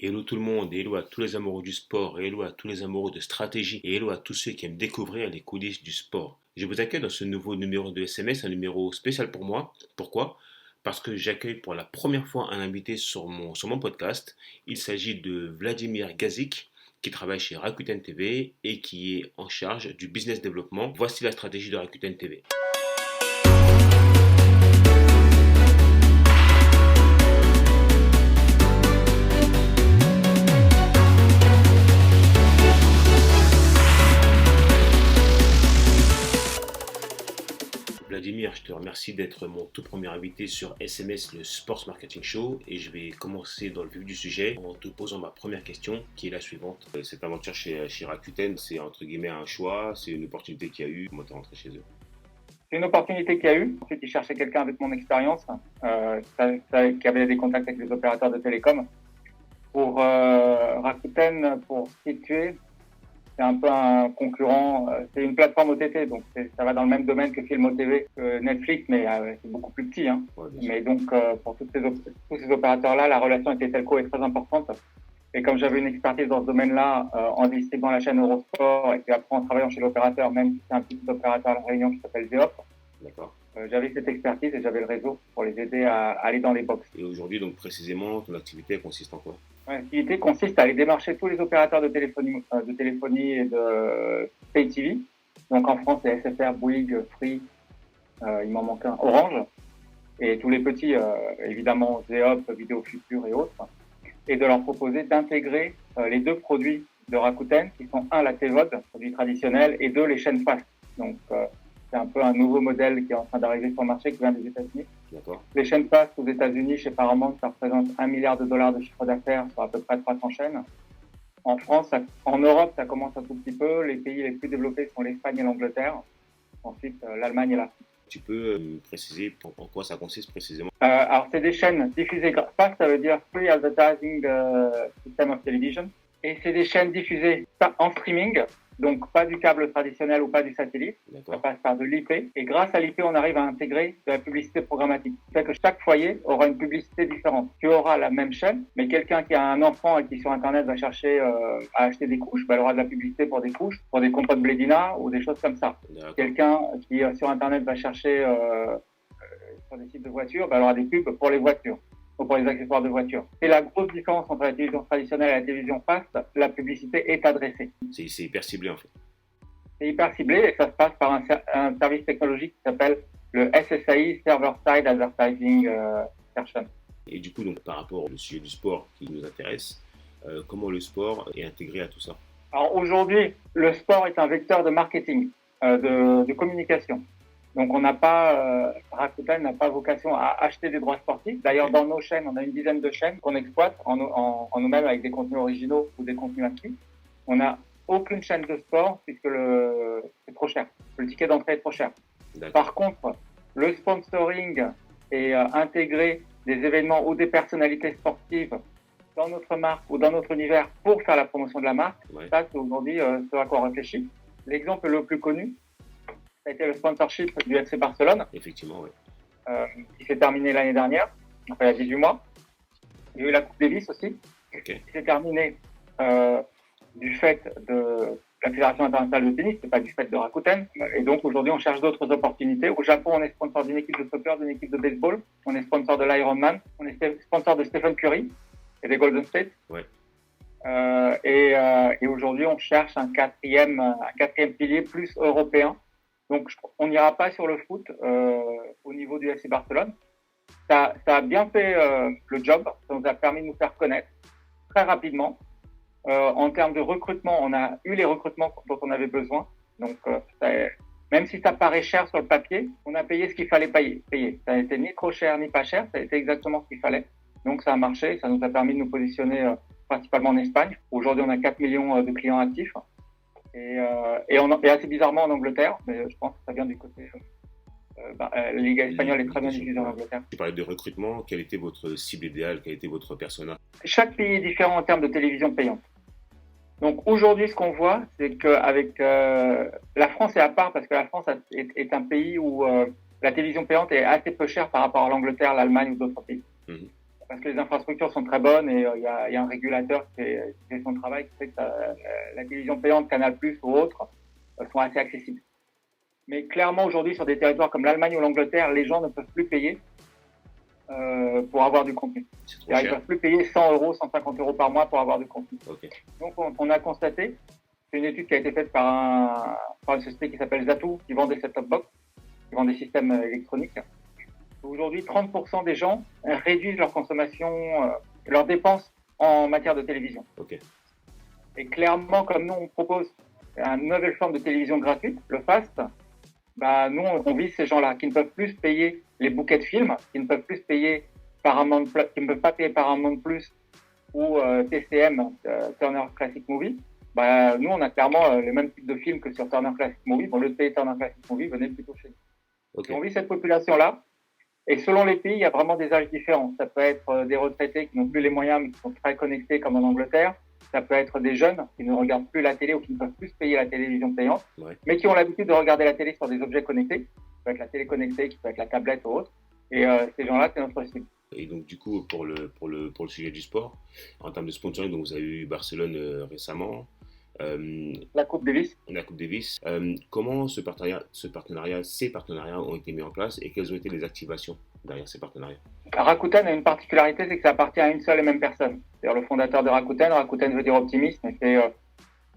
Hello tout le monde, et hello à tous les amoureux du sport, et hello à tous les amoureux de stratégie, et hello à tous ceux qui aiment découvrir les coulisses du sport. Je vous accueille dans ce nouveau numéro de SMS, un numéro spécial pour moi. Pourquoi? Parce que j'accueille pour la première fois un invité sur mon podcast. Il s'agit de Vladimir Gazik, qui travaille chez Rakuten TV et qui est en charge du business développement. Voici la stratégie de Rakuten TV. Vladimir, je te remercie d'être mon tout premier invité sur SMS, le Sports Marketing Show, et je vais commencer dans le vif du sujet en te posant ma première question qui est la suivante. Cette aventure chez Rakuten, c'est entre guillemets un choix, c'est une opportunité qu'il y a eu, comment t'es rentré chez eux? C'est une opportunité qu'il y a eu. Ensuite, ils cherchaient quelqu'un avec mon expérience, qui avait des contacts avec les opérateurs de télécom. Pour Rakuten, pour situer, c'est un peu un concurrent. C'est une plateforme OTT, donc ça va dans le même domaine que Film TV, que Netflix, mais c'est beaucoup plus petit. Hein. Ouais, Mais donc, pour tous ces opérateurs-là, la relation avec les telcos est très importante. Et comme j'avais une expertise dans ce domaine-là, en distribuant la chaîne Eurosport, et puis après en travaillant chez l'opérateur, même si c'est un petit opérateur à La Réunion qui s'appelle Zeop, d'accord. j'avais cette expertise et j'avais le réseau pour les aider à aller dans les box. Et aujourd'hui, donc précisément, ton activité consiste en quoi? L'activité consiste à aller démarcher tous les opérateurs de téléphonie et de Pay TV. Donc en France, c'est SFR, Bouygues, Free, il m'en manque un, Orange, et tous les petits, évidemment, Zeop, Vidéo Future et autres, et de leur proposer d'intégrer les deux produits de Rakuten, qui sont un, la TVOD, produit traditionnel, et deux, les chaînes FAST. Donc c'est un peu un nouveau modèle qui est en train d'arriver sur le marché, qui vient des États-Unis. D'accord. Les chaînes FAST aux États-Unis, chez Paramount, ça représente $1 milliard de chiffre d'affaires sur à peu près 300 chaînes. En France, en Europe, ça commence un tout petit peu. Les pays les plus développés sont l'Espagne et l'Angleterre. Ensuite, l'Allemagne et la France. Tu peux préciser en quoi ça consiste précisément? Alors, c'est des chaînes diffusées FAST, ça veut dire Free Advertising System of Television. Et c'est des chaînes diffusées en streaming, donc pas du câble traditionnel ou pas du satellite. Ça passe par de l'IP. Et grâce à l'IP, on arrive à intégrer de la publicité programmatique. Ça fait que chaque foyer aura une publicité différente. Tu auras la même chaîne, mais quelqu'un qui a un enfant et qui sur Internet va chercher à acheter des couches, il aura de la publicité pour des couches, pour des compotes Blédina ou des choses comme ça. D'accord. Quelqu'un qui sur Internet va chercher sur des sites de voitures, il aura des pubs pour les voitures. Pour les accessoires de voiture. C'est la grosse différence entre la télévision traditionnelle et la télévision FAST. La publicité est adressée. C'est hyper ciblé en fait. C'est hyper ciblé et ça se passe par un service technologique qui s'appelle le SSAI, Server Side Advertising Insertion. Et du coup, donc, par rapport au sujet du sport qui nous intéresse, comment le sport est intégré à tout ça? Alors aujourd'hui, le sport est un vecteur de marketing, de communication. Donc on n'a pas, Rakuten n'a pas vocation à acheter des droits sportifs. D'ailleurs, dans nos chaînes, on a une dizaine de chaînes qu'on exploite en nous-mêmes avec des contenus originaux ou des contenus acquis. On n'a aucune chaîne de sport puisque c'est trop cher. Le ticket d'entrée est trop cher. D'accord. Par contre, le sponsoring et intégrer des événements ou des personnalités sportives dans notre marque ou dans notre univers pour faire la promotion de la marque, ça c'est aujourd'hui ce à quoi on réfléchit. L'exemple le plus connu, ça a été le sponsorship du FC Barcelone. Effectivement, oui. Qui s'est terminé l'année dernière, enfin il y a 18 mois. Il y a eu la Coupe Davis aussi, qui s'est terminée du fait de la Fédération internationale de tennis, c'est pas du fait de Rakuten. Et donc aujourd'hui, on cherche d'autres opportunités. Au Japon, on est sponsor d'une équipe de soccer, d'une équipe de baseball. On est sponsor de l'Ironman. On est sponsor de Stephen Curry et des Golden State. Ouais. Et aujourd'hui, on cherche un quatrième pilier plus européen. Donc, on n'ira pas sur le foot au niveau du FC Barcelone. Ça a bien fait le job. Ça nous a permis de nous faire connaître très rapidement. En termes de recrutement, on a eu les recrutements dont on avait besoin. Donc, même si ça paraît cher sur le papier, on a payé ce qu'il fallait payer. Ça n'a été ni trop cher ni pas cher. Ça a été exactement ce qu'il fallait. Donc, ça a marché. Ça nous a permis de nous positionner principalement en Espagne. Aujourd'hui, on a 4 millions de clients actifs. Et assez bizarrement en Angleterre, mais je pense que ça vient du côté. La Liga espagnole est très bien diffusée en Angleterre. Tu parlais de recrutement, quelle était votre cible idéale, quel était votre persona? Chaque pays est différent en termes de télévision payante. Donc aujourd'hui, ce qu'on voit, c'est qu'avec la France est à part parce que la France est un pays où la télévision payante est assez peu chère par rapport à l'Angleterre, l'Allemagne ou d'autres pays. parce que les infrastructures sont très bonnes et il y a un régulateur qui fait son travail, qui fait que la télévision payante, Canal+, ou autres, sont assez accessibles. Mais clairement, aujourd'hui, sur des territoires comme l'Allemagne ou l'Angleterre, les gens ne peuvent plus payer pour avoir du contenu. Ils ne peuvent plus payer 100 euros, 150 euros par mois pour avoir du contenu. Okay. Donc, on a constaté, c'est une étude qui a été faite par une société qui s'appelle Zatou, qui vend des set-top box, qui vend des systèmes électroniques. Aujourd'hui, 30% des gens réduisent leur consommation, leurs dépenses en matière de télévision. Okay. Et clairement, comme nous, on propose une nouvelle forme de télévision gratuite, le FAST, nous, on vise ces gens-là qui ne peuvent plus payer les bouquets de films, qui ne peuvent plus payer Paramount+, qui ne peuvent pas payer Paramount+, ou TCM, Turner Classic Movie. Nous, on a clairement les mêmes types de films que sur Turner Classic Movie. Bon, le payer Turner Classic Movie, venez plutôt chez nous. Okay. On vise cette population-là. Et selon les pays, il y a vraiment des âges différents. Ça peut être des retraités qui n'ont plus les moyens, mais qui sont très connectés, comme en Angleterre. Ça peut être des jeunes qui ne regardent plus la télé ou qui ne peuvent plus se payer la télévision payante, mais qui ont l'habitude de regarder la télé sur des objets connectés. Ça peut être la télé connectée, qui peut être la tablette ou autre. Et ces gens-là, c'est notre cible. Et donc, du coup, pour le sujet du sport, en termes de sponsoring, donc vous avez eu Barcelone récemment. La Coupe Davis. La Coupe Davis. Comment ces partenariats ont été mis en place et quelles ont été les activations derrière ces partenariats? Rakuten a une particularité, c'est que ça appartient à une seule et même personne. C'est-à-dire le fondateur de Rakuten. Rakuten veut dire optimisme, et c'est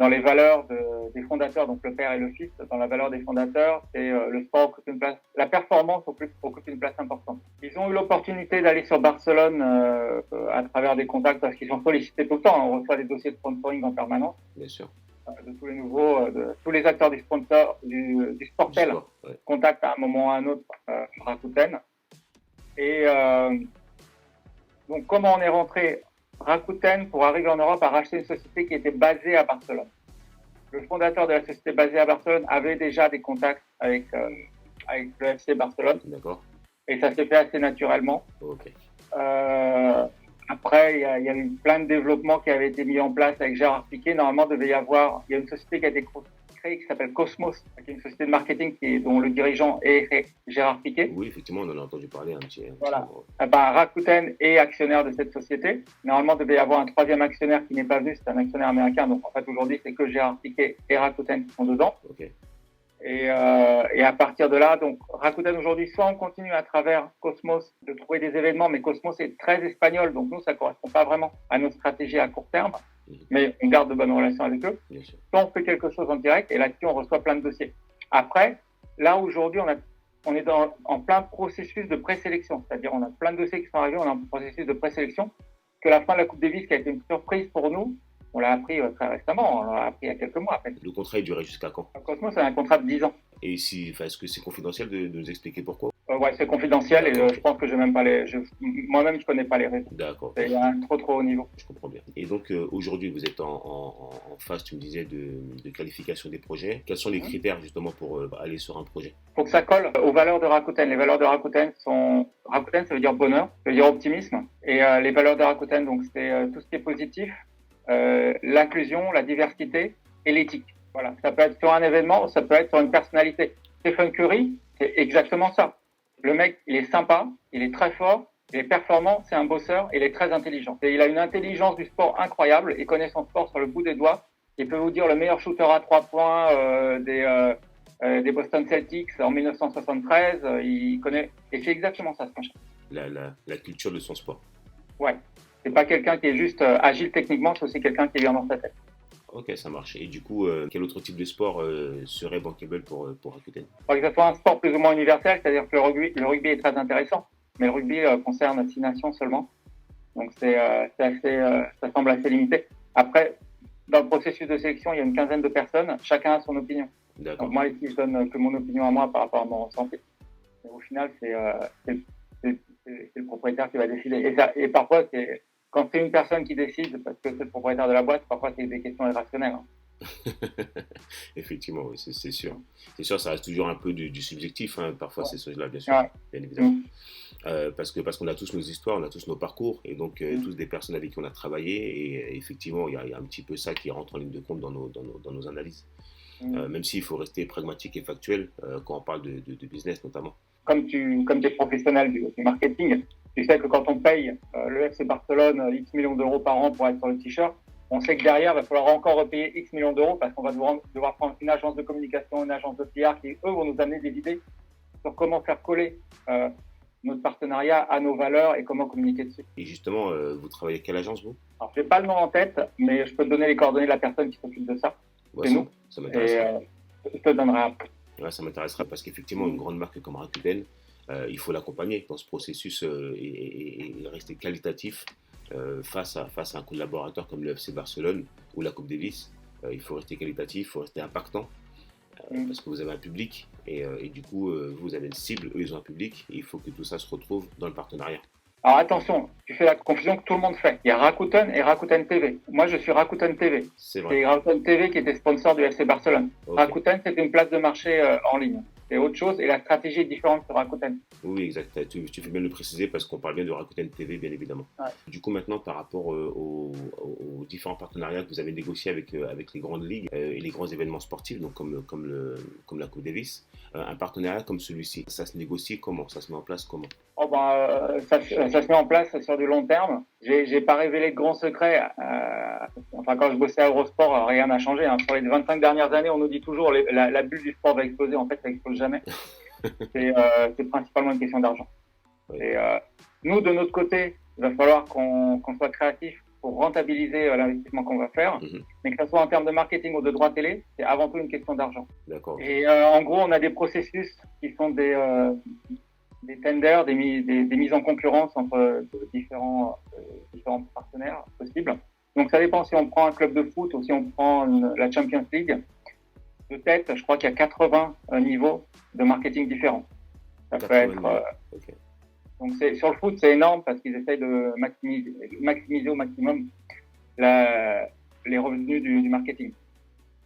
dans les valeurs des fondateurs, donc le père et le fils, dans la valeur des fondateurs, c'est le sport occupe une place, la performance occupe une place importante. Ils ont eu l'opportunité d'aller sur Barcelone à travers des contacts, parce qu'ils sont sollicités tout le temps. On reçoit des dossiers de sponsoring en permanence. Bien sûr. De tous les nouveaux, de tous les acteurs du Sportel, contactent à un moment ou à un autre Rakuten. Et donc, comment on est rentré? Rakuten, pour arriver en Europe, a racheté une société qui était basée à Barcelone. Le fondateur de la société basée à Barcelone avait déjà des contacts avec le FC Barcelone. D'accord. Et ça s'est fait assez naturellement. Okay. Après, il y a eu plein de développements qui avaient été mis en place avec Gérard Piquet. Normalement, il y a une société qui a été créée qui s'appelle Cosmos, qui est une société de marketing dont le dirigeant est Gérard Piquet. Oui, effectivement, on en a entendu parler un petit peu. Voilà. Rakuten est actionnaire de cette société. Normalement, il devait y avoir un troisième actionnaire qui n'est pas venu, c'est un actionnaire américain. Donc, en fait, aujourd'hui, c'est que Gérard Piquet et Rakuten qui sont dedans. Okay. Et à partir de là, donc Rakuten aujourd'hui, soit on continue à travers Cosmos de trouver des événements, mais Cosmos est très espagnol, donc nous, ça ne correspond pas vraiment à notre stratégie à court terme, mais on garde de bonnes relations avec eux. Soit on fait quelque chose en direct, et là-dessus, on reçoit plein de dossiers. Après, là, aujourd'hui, on est en plein processus de présélection, c'est-à-dire on a plein de dossiers qui sont arrivés, on est en processus de présélection, que la fin de la Coupe Davis, qui a été une surprise pour nous, on l'a appris très récemment, on l'a appris il y a quelques mois à peine. Le contrat est duré jusqu'à quand? Cosmos, c'est un contrat de 10 ans. Et est-ce que c'est confidentiel de nous expliquer pourquoi? Ouais, c'est confidentiel et je pense que moi-même, je connais pas les raisons. D'accord. C'est un trop haut niveau. Je comprends bien. Et donc, aujourd'hui, vous êtes en phase, tu me disais, de qualification des projets. Quels sont les critères, justement, pour aller sur un projet? Il faut que ça colle aux valeurs de Rakuten. Les valeurs de Rakuten sont... Rakuten, ça veut dire bonheur, ça veut dire optimisme. Et les valeurs de Rakuten, donc, c'est tout ce qui est positif, l'inclusion, la diversité et l'éthique. Voilà. Ça peut être sur un événement, ça peut être sur une personnalité. Stephen Curry, c'est exactement ça. Le mec, il est sympa, il est très fort, il est performant, c'est un bosseur, il est très intelligent. Et il a une intelligence du sport incroyable, il connaît son sport sur le bout des doigts. Il peut vous dire le meilleur shooter à 3 points des Boston Celtics en 1973, il connaît. Et c'est exactement ça, ce machin. La culture de son sport. Ouais. C'est pas quelqu'un qui est juste agile techniquement, c'est aussi quelqu'un qui est bien dans sa tête. Ok, ça marche. Et du coup, quel autre type de sport serait bankable pour Rakuten? Pour que ce soit un sport plus ou moins universel, c'est-à-dire que le rugby est très intéressant, mais le rugby concerne 6 nations seulement. Donc ça semble assez limité. Après, dans le processus de sélection, il y a une quinzaine de personnes, chacun a son opinion. D'accord. Donc moi, ici, je donne que mon opinion à moi par rapport à mon ressenti. Et au final, c'est le propriétaire qui va décider. Et parfois, quand c'est une personne qui décide, parce que c'est le propriétaire de la boîte, parfois c'est des questions irrationnelles. Effectivement, oui, c'est sûr. C'est sûr, ça reste toujours un peu du subjectif, hein. Parfois, c'est cela, bien sûr, bien évidemment. Parce qu'on a tous nos histoires, on a tous nos parcours, et donc tous des personnes avec qui on a travaillé, et effectivement, il y a un petit peu ça qui rentre en ligne de compte dans nos analyses. Même s'il faut rester pragmatique et factuel quand on parle de business notamment. comme tu es professionnel du marketing, tu sais que quand on paye le FC Barcelone X millions d'euros par an pour être sur le t-shirt, on sait que derrière, il va falloir encore repayer X millions d'euros parce qu'on va devoir prendre une agence de communication, une agence de PR qui, eux, vont nous amener des idées sur comment faire coller notre partenariat à nos valeurs et comment communiquer dessus. Et justement, vous travaillez avec quelle agence, vous? Alors, je n'ai pas le nom en tête, mais je peux te donner les coordonnées de la personne qui s'occupe de ça. Ouais, C'est nous. Ça Et m'intéresserait. je te donnerai après. Ouais, ça m'intéresserait parce qu'effectivement, une grande marque comme Rakuten, il faut l'accompagner dans ce processus et rester qualitatif face à un collaborateur comme le FC Barcelone ou la Coupe Davis. Il faut rester qualitatif, il faut rester impactant parce que vous avez un public et du coup, vous avez une cible, eux, ils ont un public et il faut que tout ça se retrouve dans le partenariat. Alors attention, tu fais la confusion que tout le monde fait. Il y a Rakuten et Rakuten TV. Moi, je suis Rakuten TV. C'est vrai. C'est Rakuten TV qui était sponsor du FC Barcelone. Ok. Rakuten, c'est une place de marché en ligne. C'est autre chose et la stratégie est différente sur Rakuten. Oui, exact. Tu fais bien de le préciser parce qu'on parle bien de Rakuten TV, bien évidemment. Ouais. Du coup, maintenant, par rapport aux différents partenariats que vous avez négociés avec les grandes ligues et les grands événements sportifs, donc comme la Coupe Davis, un partenariat comme celui-ci, ça se négocie comment? Ça se met en place comment? Oh ça se met en place sur du long terme. J'ai pas révélé de grands secrets. Enfin, quand je bossais à Eurosport, rien n'a changé. Hein. Sur les 25 dernières années, on nous dit toujours la bulle du sport va exploser. En fait, ça explose jamais. C'est principalement une question d'argent. Oui. Et nous, de notre côté, il va falloir qu'on soit créatif pour rentabiliser l'investissement qu'on va faire. Mais que ce soit en termes de marketing ou de droit télé, c'est avant tout une question d'argent. D'accord. Et en gros, on a des processus qui sont des tenders, des mises en concurrence entre différents partenaires possibles. Donc ça dépend si on prend un club de foot ou si on prend la Champions League. De tête, je crois qu'il y a 80 niveaux de marketing différents. Ça peut être. Okay. Donc sur le foot, c'est énorme parce qu'ils essayent de maximiser au maximum les revenus du marketing.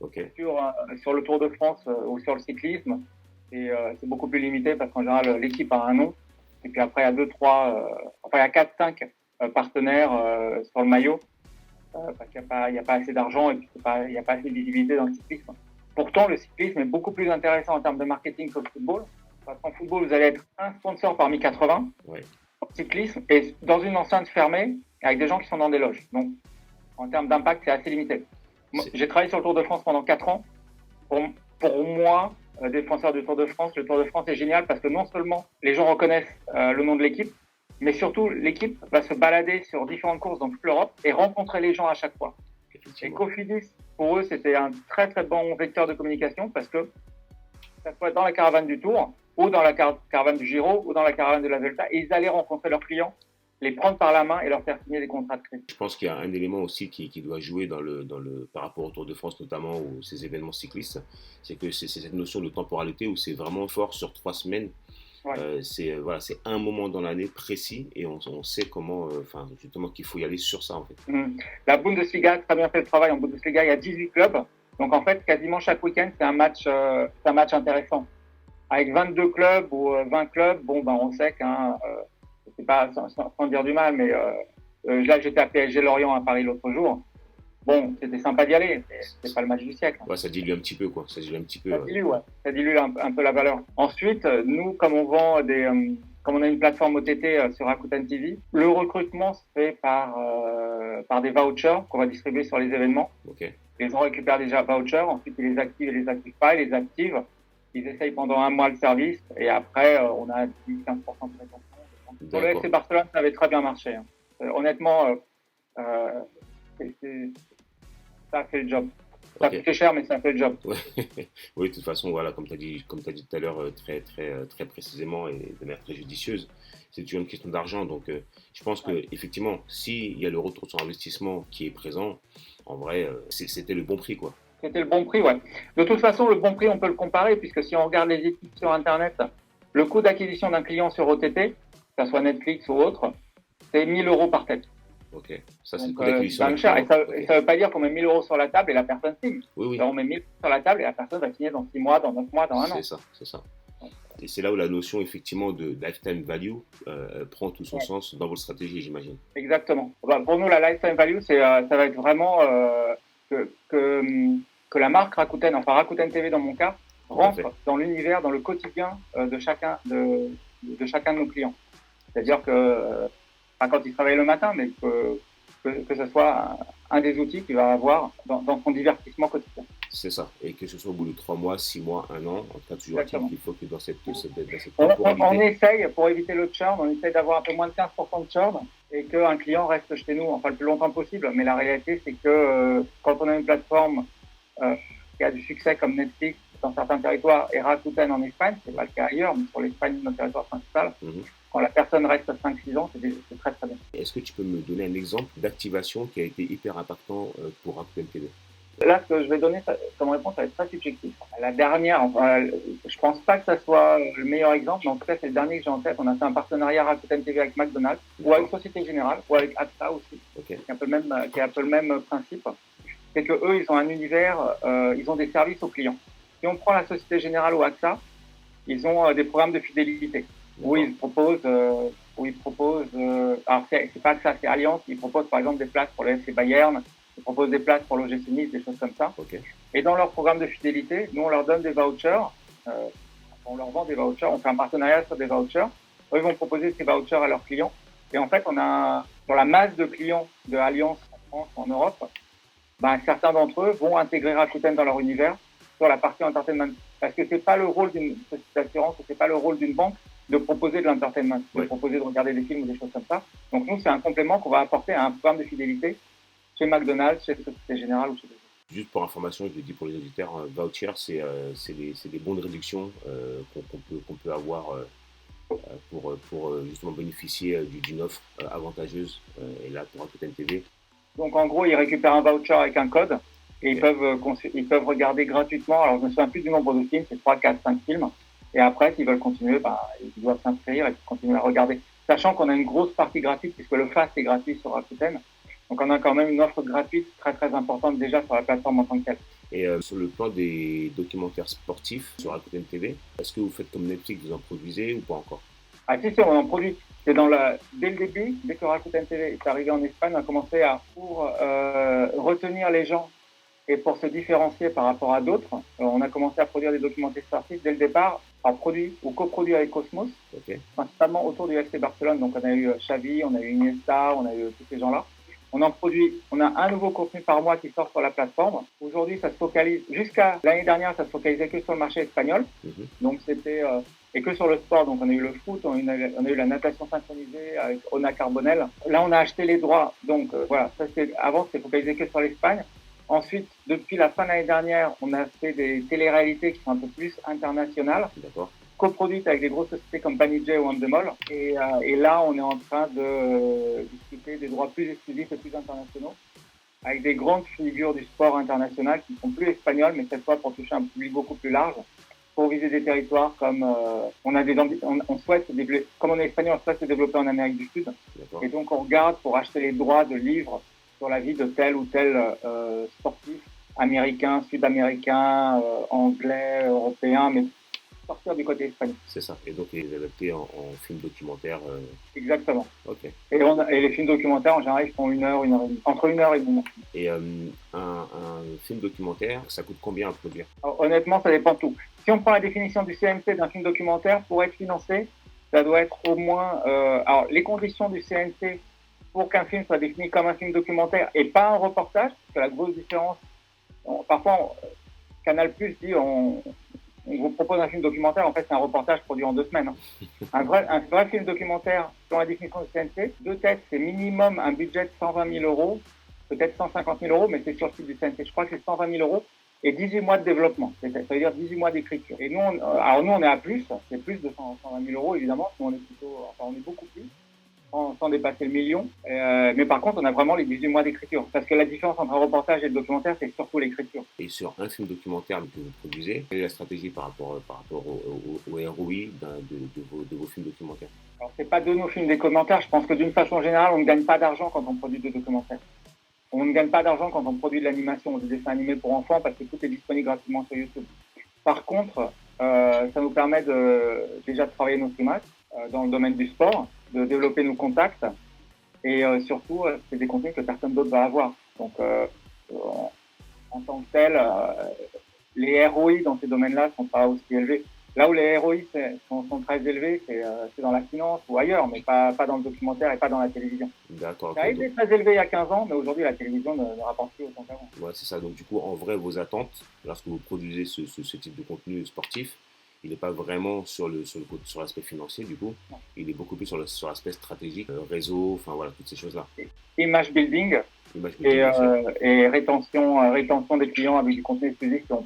Okay. Sur le Tour de France ou sur le cyclisme, c'est beaucoup plus limité parce qu'en général, l'équipe a un nom. Et puis après, il y a 2, 3, enfin, il y a 4, 5 partenaires sur le maillot parce qu'il n'y a pas assez d'argent et puis il n'y a pas assez de visibilité dans le cyclisme. Pourtant, le cyclisme est beaucoup plus intéressant en termes de marketing que le football. Parce qu'en football, vous allez être un sponsor parmi 80 en cyclisme et dans une enceinte fermée avec des gens qui sont dans des loges. Donc, en termes d'impact, c'est assez limité. J'ai travaillé sur le Tour de France pendant 4 ans. Pour moi, défenseur du Tour de France, le Tour de France est génial parce que non seulement les gens reconnaissent le nom de l'équipe, mais surtout l'équipe va se balader sur différentes courses dans toute l'Europe et rencontrer les gens à chaque fois. Et Cofidis, pour eux, c'était un très très bon vecteur de communication parce que ça soit dans la caravane du Tour ou dans la caravane du Giro ou dans la caravane de la Vuelta, et ils allaient rencontrer leurs clients, les prendre par la main et leur faire signer des contrats de crédit. Je pense qu'il y a un élément aussi qui doit jouer par rapport au Tour de France notamment ou ces événements cyclistes, c'est que c'est cette notion de temporalité où c'est vraiment fort sur 3 semaines. Ouais. C'est un moment dans l'année précis et on sait comment, justement qu'il faut y aller sur ça en fait. La Bundesliga a très bien fait le travail. En Bundesliga, il y a 18 clubs, donc en fait quasiment chaque week-end c'est un match intéressant. Avec 22 clubs ou 20 clubs, on sait c'est pas sans dire du mal, mais là j'étais à PSG Lorient à Paris l'autre jour. Bon, c'était sympa d'y aller, mais c'est pas le match du siècle. Ouais, ça dilue un petit peu, quoi. Ça dilue Ça dilue un peu la valeur. Ensuite, nous, comme on vend comme on a une plateforme OTT sur Rakuten TV, le recrutement se fait par des vouchers qu'on va distribuer sur les événements. Okay. Les gens récupèrent déjà vouchers, ensuite ils les activent et les activent pas, ils les activent. Ils essayent pendant 1 mois le service et après, on a 10-15% de rétention. Pour le FC Barcelone, ça avait très bien marché. Hein. Honnêtement, ça a fait le job. Ça a coûté cher, mais ça a fait le job. Oui, de toute façon, voilà, comme tu as dit tout à l'heure, très, très, très précisément et de manière très judicieuse, c'est toujours une question d'argent. Donc, je pense qu'effectivement, s'il y a le retour sur investissement qui est présent, en vrai, c'était le bon prix, quoi. C'était le bon prix, ouais. De toute façon, le bon prix, on peut le comparer, puisque si on regarde les études sur Internet, le coût d'acquisition d'un client sur OTT, que ce soit Netflix ou autre, c'est 1 000 € par tête. Ok, ça c'est le coût d'acquisition. C'est cher. Et ça ne veut pas dire qu'on met 1 000 € sur la table et la personne signe. Oui. Alors, on met 1 000 € sur la table et la personne va signer dans 6 mois, dans 9 mois, dans 1 an. C'est ça. Et c'est là où la notion effectivement de lifetime value prend tout son sens dans votre stratégie, j'imagine. Exactement. Pour nous, la lifetime value, ça va être vraiment que la marque Rakuten, enfin Rakuten TV dans mon cas, Tout à fait. rentre dans l'univers, dans le quotidien de chacun de nos clients. C'est-à-dire que, quand il travaille le matin, mais que ce soit un des outils qu'il va avoir dans son divertissement quotidien. C'est ça. Et que ce soit au bout de 3 mois, 6 mois, 1 an, en tout cas, toujours est-il Exactement. qu'il faut que dans cette On temporalité. essaye, pour éviter le churn, on essaye d'avoir un peu moins de 15% de churn et qu'un client reste chez nous enfin, le plus longtemps possible. Mais la réalité, c'est que quand on a une plateforme qui a du succès comme Netflix dans certains territoires et Rakuten en Espagne, c'est pas le cas ailleurs, mais sur l'Espagne, notre territoire principal, quand la personne reste 5-6 ans, c'est très très bien. Est-ce que tu peux me donner un exemple d'activation qui a été hyper impactant pour Rakuten TV? Là, ce que je vais donner comme réponse, ça va être très subjectif. La dernière, enfin, je pense pas que ça soit le meilleur exemple, mais en tout cas, c'est le dernier que j'ai en tête. On a fait un partenariat Rakuten TV avec McDonald's, ou avec Société Générale, ou avec AXA aussi, qui est un peu le même principe. C'est que eux, ils ont un univers, ils ont des services aux clients. Si on prend la Société Générale ou AXA, ils ont des programmes de fidélité où ils proposent, alors c'est pas AXA, c'est Allianz, ils proposent par exemple des places pour le FC Bayern. Ils proposent des places pour l'OGC Nice, des choses comme ça. Et dans leur programme de fidélité, nous, on leur donne des vouchers. On leur vend des vouchers. On fait un partenariat sur des vouchers. Eux, ils vont proposer ces vouchers à leurs clients. Et en fait, on a, sur la masse de clients de Allianz en France, en Europe, certains d'entre eux vont intégrer Rakuten dans leur univers sur la partie entertainment. Parce que c'est pas le rôle d'une société d'assurance, c'est pas le rôle d'une banque de proposer de l'entertainment, de proposer de regarder des films ou des choses comme ça. Donc nous, c'est un complément qu'on va apporter à un programme de fidélité chez McDonald's, chez Société Générale ou chez les... Juste pour information, je le dis pour les auditeurs, voucher, c'est des bons de réduction qu'on peut avoir pour justement bénéficier d'une offre avantageuse. Et là, pour Rakuten TV. Donc en gros, ils récupèrent un voucher avec un code et ils peuvent regarder gratuitement. Alors je ne me souviens plus du nombre de films, c'est 3, 4, 5 films. Et après, s'ils veulent continuer, ils doivent s'inscrire et continuer à regarder. Sachant qu'on a une grosse partie gratuite puisque le FAST est gratuit sur Rakuten. Donc on a quand même une offre gratuite très très importante déjà sur la plateforme en tant que telle. Et sur le plan des documentaires sportifs sur Rakuten TV, est-ce que vous faites comme Netflix, vous en produisez ou pas encore? Ah si, on en produit. C'est dès le début, dès que Rakuten TV est arrivé en Espagne, on a commencé pour retenir les gens et pour se différencier par rapport à d'autres, on a commencé à produire des documentaires sportifs dès le départ, produits ou coproduits avec Cosmos, principalement autour du FC Barcelone. Donc on a eu Xavi, on a eu Iniesta, on a eu tous ces gens-là. On a un nouveau contenu par mois qui sort sur la plateforme. Aujourd'hui, ça se focalise, jusqu'à l'année dernière, ça se focalisait que sur le marché espagnol. Donc c'était, et que sur le sport. Donc on a eu le foot, on a eu la natation synchronisée avec Ona Carbonel. Là, on a acheté les droits. Donc voilà, avant, c'était focalisé que sur l'Espagne. Ensuite, depuis la fin de l'année dernière, on a fait des téléréalités qui sont un peu plus internationales. Coproduites avec des grosses sociétés comme Banijay ou Endemol. Et là, on est en train de discuter des droits plus exclusifs et plus internationaux, avec des grandes figures du sport international qui ne sont plus espagnoles, mais cette fois pour toucher un public beaucoup plus large, pour viser des territoires comme on souhaite développer, comme on est espagnol, on souhaite se développer en Amérique du Sud. Et donc on regarde pour acheter les droits de livres sur la vie de tel ou tel sportif américain, sud-américain, anglais, européen, mais sortir du côté espagnol. C'est ça. Et donc, il est adapté en film documentaire. Exactement. Ok. Et les films documentaires, en général, ils font 1 heure et demie. Entre 1 heure et 1 heure. Et un film documentaire, ça coûte combien à produire? Alors, honnêtement, ça dépend de tout. Si on prend la définition du CNC d'un film documentaire, pour être financé, ça doit être au moins... alors, les conditions du CNC pour qu'un film soit défini comme un film documentaire et pas un reportage, c'est la grosse différence. Parfois, Canal+ dit... on vous propose un film documentaire, en fait, c'est un reportage produit en 2 semaines. Un vrai film documentaire, selon la définition du CNC, de tête, c'est minimum un budget de 120 000 euros, peut-être 150 000 euros, mais c'est sur le site du CNC. Je crois que c'est 120 000 euros et 18 mois de développement. Ça veut dire 18 mois d'écriture. Et nous, on est à plus, c'est plus de 120 000 euros, évidemment, on est on est beaucoup plus. Sans dépasser le million. Mais par contre, on a vraiment les 18 mois d'écriture. Parce que la différence entre un reportage et le documentaire, c'est surtout l'écriture. Et sur un film documentaire que vous produisez, quelle est la stratégie par rapport au ROI de vos films documentaires? Alors, c'est pas de nos films documentaires. Je pense que d'une façon générale, on ne gagne pas d'argent quand on produit des documentaires. On ne gagne pas d'argent quand on produit de l'animation ou des dessins animés pour enfants parce que tout est disponible gratuitement sur YouTube. Par contre, ça nous permet déjà de travailler nos images dans le domaine du sport, de développer nos contacts et surtout, c'est des contenus que personne d'autre va avoir. Donc, en tant que tel, les ROI dans ces domaines-là sont pas aussi élevés. Là où les ROI sont très élevés, c'est dans la finance ou ailleurs, mais pas dans le documentaire et pas dans la télévision. D'accord, Ça a ok. été très élevé il y a 15 ans, mais aujourd'hui, la télévision ne rapporte plus autant qu'avant. Ouais, c'est ça. Donc, du coup, en vrai, vos attentes, lorsque vous produisez ce type de contenu sportif, il n'est pas vraiment sur l'aspect financier, du coup. Non. Il est beaucoup plus sur l'aspect stratégique, réseau, enfin voilà, toutes ces choses-là. Image building Image building aussi. et rétention des clients avec du contenu exclusif qu'ils ne vont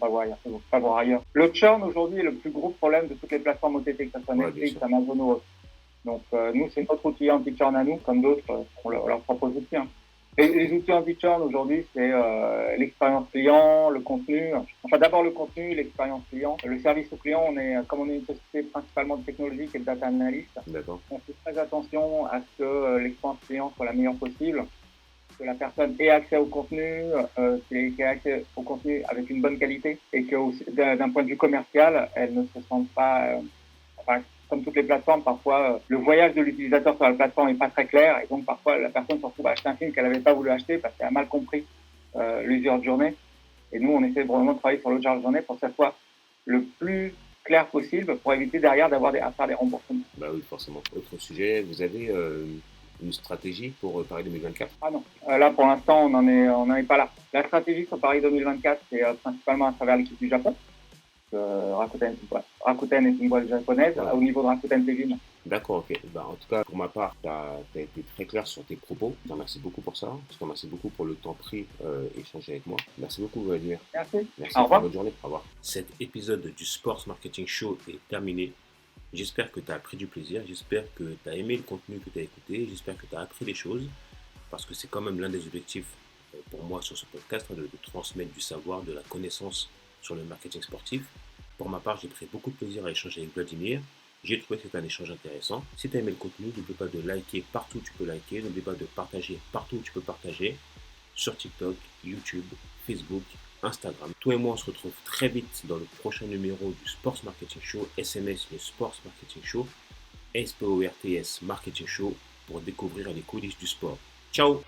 pas voir ailleurs. Le churn aujourd'hui est le plus gros problème de toutes les plateformes OTT, que ce soit Netflix, Amazon ou autre. Donc nous, c'est notre outil anti-churn à nous, comme d'autres ont leur propre outil. Hein. Les outils anti-churn aujourd'hui, c'est l'expérience client, le contenu. Enfin, d'abord le contenu, l'expérience client. Le service au client, comme on est une société principalement de technologie et de data analyst, on fait très attention à ce que l'expérience client soit la meilleure possible, que la personne ait accès au contenu, qu'elle ait accès au contenu avec une bonne qualité et que d'un point de vue commercial, elle ne se sente pas... comme toutes les plateformes, parfois, le voyage de l'utilisateur sur la plateforme n'est pas très clair et donc parfois la personne se retrouve à acheter un film qu'elle n'avait pas voulu acheter parce qu'elle a mal compris l'user journey. Et nous, on essaie vraiment de travailler sur l'user journey pour que ça soit le plus clair possible pour éviter derrière à faire des remboursements. Bah oui, forcément. Autre sujet, vous avez une stratégie pour Paris 2024? Ah non, là pour l'instant, on n'en est pas là. La stratégie sur Paris 2024, c'est principalement à travers l'équipe du Japon. Rakuten est une boîte japonaise, au niveau de Rakuten TV. D'accord, ok. Bah, en tout cas, pour ma part, tu as été très clair sur tes propos. Je te remercie beaucoup pour ça. Je te remercie beaucoup pour le temps pris échangé avec moi. Merci beaucoup, Vladimir. Merci. Merci. Au revoir. Bonne journée. Au revoir. Cet épisode du Sports Marketing Show est terminé. J'espère que tu as pris du plaisir. J'espère que tu as aimé le contenu que tu as écouté. J'espère que tu as appris des choses. Parce que c'est quand même l'un des objectifs pour moi sur ce podcast, de transmettre du savoir, de la connaissance sur le marketing sportif. Pour ma part, j'ai pris beaucoup de plaisir à échanger avec Vladimir. J'ai trouvé que c'était un échange intéressant. Si tu as aimé le contenu, n'oublie pas de liker partout où tu peux liker. N'oublie pas de partager partout où tu peux partager. Sur TikTok, YouTube, Facebook, Instagram. Toi et moi, on se retrouve très vite dans le prochain numéro du Sports Marketing Show. SMS, le Sports Marketing Show. SPORTS Marketing Show pour découvrir les coulisses du sport. Ciao!